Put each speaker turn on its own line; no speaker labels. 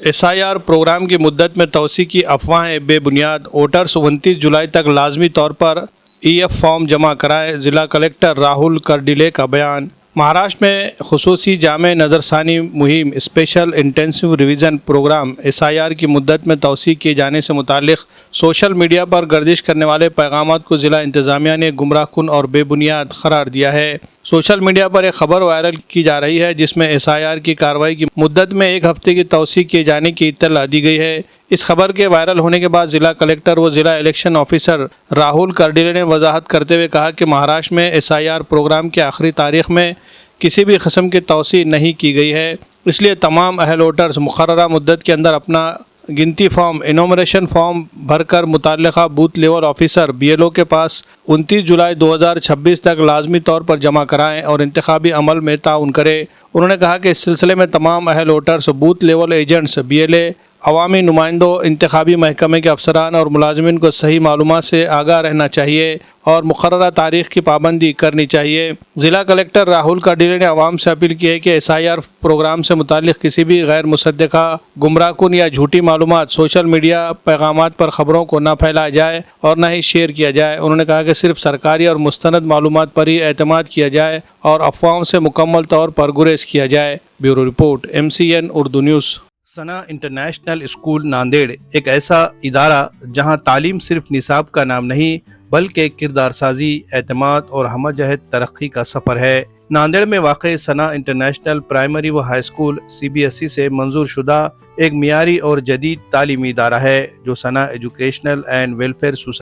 SIR programme की मुद्दत में तोसी की अफवाहें बेबुनियाद। वोटर्स 29 जुलाई तक लाजमी तौर पर EF फॉर्म जमा कराएं। ज़िला कलेक्टर राहुल कर्डिले का बयान। महाराष्ट्र में खुसूसी जामे नज़रसानी मुहिम special intensive revision program SIR की मुद्दत में तोसी किए जाने से मुतालिक सोशल मीडिया पर गर्दिश करने वाले पैगामात को ज़िला इंतज़ामिया ने गुमराहकुन और बेबुनियाद करार दिया है। सोशल मीडिया पर एक खबर वायरल की जा रही है जिसमें SIR की कार्रवाई की मुद्दत में 1 हफ्ते की तोसी किए जाने की इत्तला दी गई है। इस खबर के वायरल होने के बाद ज़िला कलेक्टर व ज़िला इलेक्शन ऑफिसर राहुल कर्डिले ने वजाहत करते हुए कहा कि महाराष्ट्र में SIR प्रोग्राम की आखिरी तारीख में किसी भी किस्म की तोसी नहीं की गई है, इसलिए तमाम अहल वोटर्स मुकर्ररा मुद्दत के अंदर अपना गिनती फॉर्म इनोमरेशन फॉर्म भरकर मुतल्लिका बूथ लेवल ऑफिसर BLO के पास 29 जुलाई 2026 तक लाजमी तौर पर जमा कराएं और इंतखाबी अमल में ताउन करें। उन्होंने कहा कि इस सिलसिले में तमाम अहल voters, booth level agents, BLA, अवामी नुमाइंदों, इंतखाबी महकमे के अफसरान और मुलाजमिन को सही मालूमात से आगाह रहना चाहिए और मुकर्ररा तारीख की पाबंदी करनी चाहिए। ज़िला कलेक्टर राहुल कर्डिले ने आवाम से अपील की है कि SIR प्रोग्राम से मुतालिक किसी भी गैर मुसद्दिका, गुमराहकुन या झूठी मालूमात सोशल मीडिया पैगामात पर ख़बरों को न फैलाया जाए और न ही शेयर किया जाए। उन्होंने कहा कि सिर्फ सरकारी और मुस्तनद मालूमात पर ही एतमाद किया जाए और अफवाहों से मुकम्मल तौर पर गुरेज किया जाए। Bureau report, MCN Urdu news. Sana international school Nanded एक ऐसा इदारा जहां तालीम सिर्फ निसाब का नाम नहीं बल्कि किरदार साजी, एतमाद और हमजहत तरक्की का सफ़र है। नांदेड़ में वाक़ई सना इंटरनेशनल प्राइमरी व हाई स्कूल CBSE से मंजूर शुदा एक मियारी और जदीद तालीमी इदारा है जो सना एजुकेशनल एंड वेलफेयर